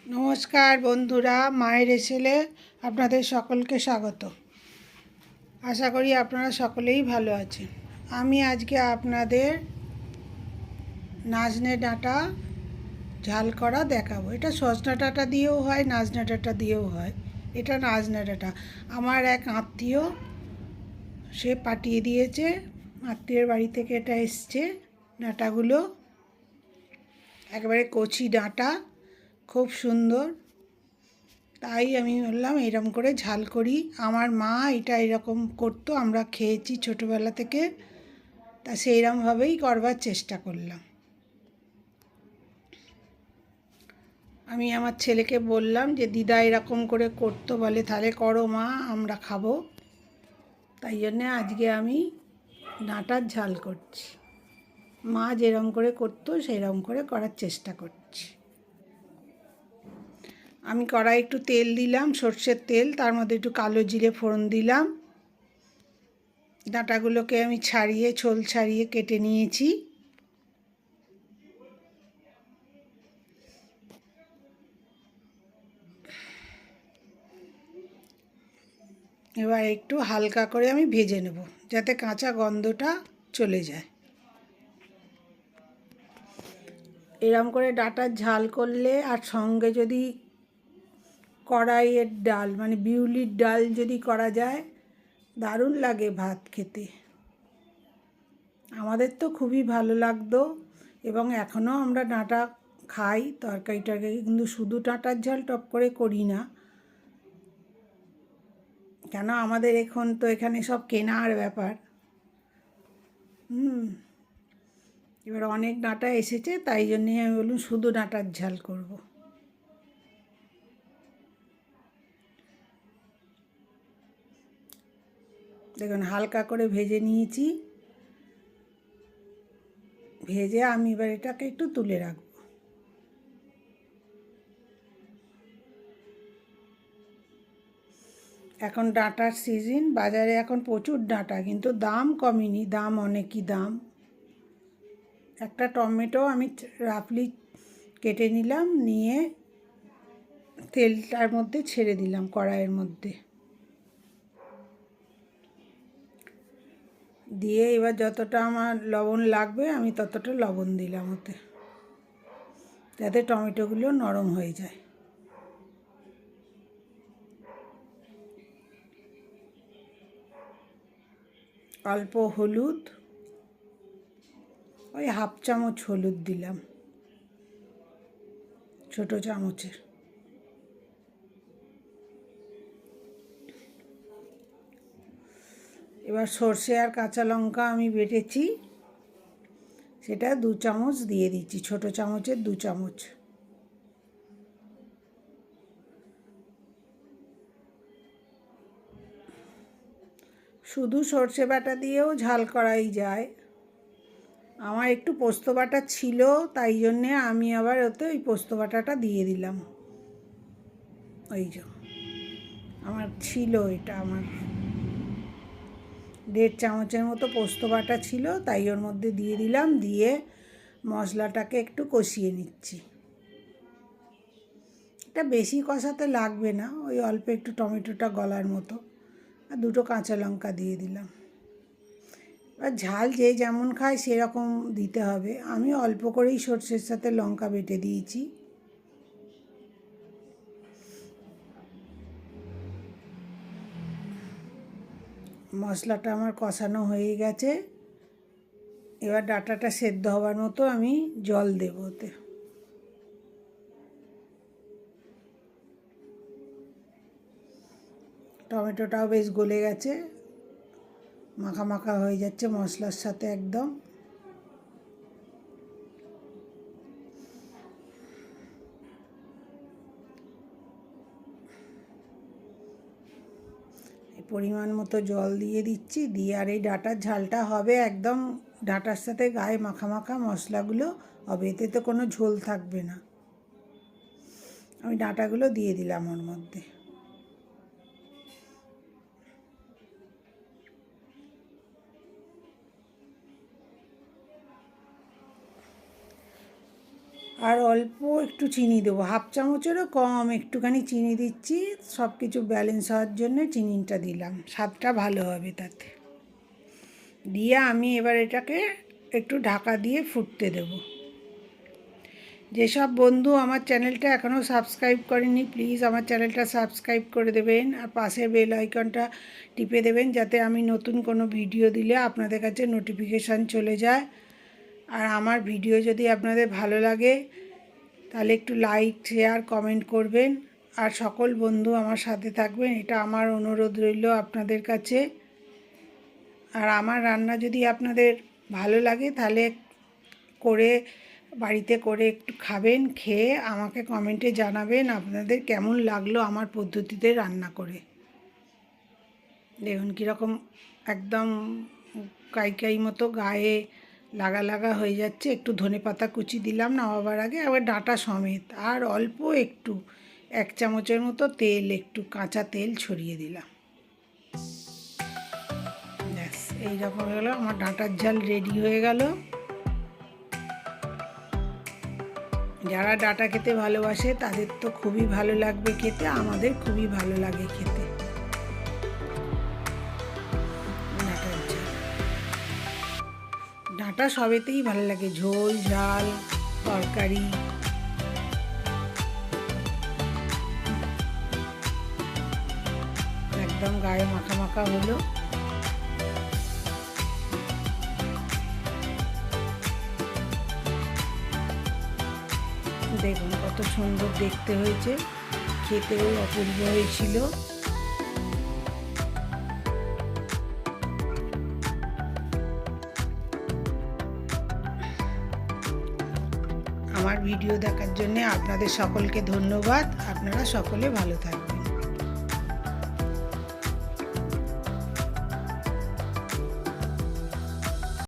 নমস্কার বন্ধুরা, মায়ের এসেলে আপনাদের সকলকে স্বাগত। আশা করি আপনারা সকলেই ভালো আছেন। আমি আজকে আপনাদের নাজনে ডাঁটা ঝাল করা দেখাবো। এটা সজনা ডাঁটা দিয়েও হয়, নাজনে ডাঁটা দিয়েও হয়। এটা নাজনে ডাঁটা আমার এক আত্মীয় সে পাঠিয়ে দিয়েছে, আত্মীয়ের বাড়ি থেকে এটা এসছে। ডাঁটাগুলো একেবারে কচি ডাঁটা, খুব সুন্দর। তাই আমি বললাম এরকম করে ঝাল করি। আমার মা এটা এরকম করতো, আমরা খেয়েছি ছোটোবেলা থেকে, তা সেইরকমভাবেই করবার চেষ্টা করলাম। আমি আমার ছেলেকে বললাম যে দিদা এরকম করে করতো, বলে তাহলে করো মা, আমরা খাবো। তাই জন্যে আজকে আমি ডাঁটার ঝাল করছি। মা যেরকম করে করতো সেরকম করে করার চেষ্টা করছি। আমি কড়াই একটু তেল দিলাম, সর্ষের তেল, তার মধ্যে একটু কালো জিরে ফোড়ন দিলাম। ডাঁটাগুলোকে আমি ছাড়িয়ে ছোল ছাড়িয়ে কেটে নিয়েছি। এবার একটু হালকা করে আমি ভেজে নেব, যাতে কাঁচা গন্ধটা চলে যায়। এরম করে ডাঁটার ঝাল করলে আর সঙ্গে যদি কড়াইয়ের ডাল মানে বিউলির ডাল যদি করা যায়, দারুণ লাগে ভাত খেতে। আমাদের তো খুবই ভালো লাগতো এবং এখনও আমরা ডাঁটা খাই তরকারি টরকারি, কিন্তু শুধু ডাঁটার ঝাল টপ করে করি না, কেন আমাদের এখন তো এখানে সব কেনার ব্যাপার। এবার অনেক ডাঁটা এসেছে, তাই জন্যই আমি বললাম শুধু ডাঁটার ঝাল করব। দেখুন হালকা করে ভেজে নিয়েছি। ভেজে আমি এবার এটাকে একটু তুলে রাখব। এখন ডাঁটার সিজন, বাজারে এখন প্রচুর ডাঁটা, কিন্তু দাম কমেনি, দাম অনেকই দাম। একটা টমেটো আমি রাফলি কেটে নিলাম, নিয়ে তেলটার মধ্যে ছেড়ে দিলাম কড়াইয়ের মধ্যে দিয়ে। এবার যতটা আমার লবণ লাগবে আমি ততটা লবণ দিলাম ওতে, যাতে টমেটোগুলো নরম হয়ে যায়। অল্প হলুদ, ওই হাফ চামচ হলুদ দিলাম, ছোটো চামচের। এবার সর্ষে আর কাঁচা লঙ্কা আমি বেটেছি, সেটা 2 চামচ দিয়ে দিচ্ছি, ছোটো চামচের 2 চামচ। শুধু সর্ষে বাটা দিয়েও ঝাল করাই যায়। আমার একটু পোস্ত বাটা ছিল, তাই জন্যে আমি আবার ওতে ওই পোস্ত বাটাটা দিয়ে দিলাম। ওই যে আমার ছিল, এটা আমার 1.5 চামচের মতো পোস্ত বাটা ছিল, তাই ওর মধ্যে দিয়ে দিলাম। দিয়ে মশলাটাকে একটু কষিয়ে নিচ্ছি। এটা বেশি কষাতে লাগবে না, ওই অল্প একটু টমেটোটা গলার মতো, আর 2টো কাঁচা লঙ্কা দিয়ে দিলাম। আর ঝাল যে যেমন খায় সেরকম দিতে হবে। আমি অল্প করেই সর্ষের সাথে লঙ্কা বেটে দিয়েছি। মশলাটা আমার কষানো হয়ে গেছে। এবার ডাঁটাটা সেদ্ধ হওয়ার মতো আমি জল দেব ওতে। টমেটোটাও বেশ গলে গেছে, মাখা মাখা হয়ে যাচ্ছে মশলার সাথে একদম। পরিমাণ মতো জল দিয়ে দিচ্ছি, দিয়ে আর এই ডাঁটার ঝালটা হবে একদম ডাঁটার সাথে গায়ে মাখা মাখা মশলাগুলো হবে, এতে তো কোনো ঝোল থাকবে না। আমি ডাঁটাগুলো দিয়ে দিলাম ওর মধ্যে। আর অল্প একটু চিনি দেবো, হাফ চামচেরও কম একটুখানি চিনি দিচ্ছি, সব কিছু ব্যালেন্স হওয়ার জন্য চিনিটা দিলাম, স্বাদটা ভালো হবে তাতে। দিয়ে আমি এবার এটাকে একটু ঢাকা দিয়ে ফুটতে দেব। যেসব বন্ধু আমার চ্যানেলটা এখনও সাবস্ক্রাইব করেনি প্লিজ আমার চ্যানেলটা সাবস্ক্রাইব করে দেবেন, আর পাশের বেল আইকনটা টিপে দেবেন যাতে আমি নতুন কোনো ভিডিও দিলে আপনাদের কাছে নোটিফিকেশান চলে যায়। আর আমার ভিডিও যদি আপনাদের ভালো লাগে তাহলে একটু লাইক শেয়ার কমেন্ট করবেন, আর সকল বন্ধু আমার সাথে থাকবেন, এটা আমার অনুরোধ রইল আপনাদের কাছে। আর আমার রান্না যদি আপনাদের ভালো লাগে তাহলে করে বাড়িতে করে একটু খাবেন, খেয়ে আমাকে কমেন্টে জানাবেন আপনাদের কেমন লাগলো আমার পদ্ধতিতে রান্না করে। দেখুন কীরকম একদম কাই মতো গায়ে লাগা লাগা হয়ে যাচ্ছে। একটু ধনেপাতা কুচি দিলাম নামাবার আগে, আবার ডাঁটা সমেত, আর অল্প একটু 1 চামচের মতো তেল, একটু কাঁচা তেল ছড়িয়ে দিলাম। ব্যাস এইরকম হয়ে গেল, আমার ডাঁটার ঝাল রেডি হয়ে গেল। যারা ডাঁটা খেতে ভালোবাসে তাদের তো খুবই ভালো লাগবে খেতে, আমাদের খুবই ভালো লাগে খেতে ডাঁটার ঝাল। ডাঁটা সবেতেই ভালো লাগে, ঝোল ঝাল তরকারি। একদম গায়ে মাখা মাখা হলো। দেখুন কত সুন্দর দেখতে হয়েছে, খেতেও অপূর্ব হয়েছিল। আমার ভিডিও দেখার জন্য আপনাদের সকলকে ধন্যবাদ। আপনারা সকলে ভালো থাকবেন।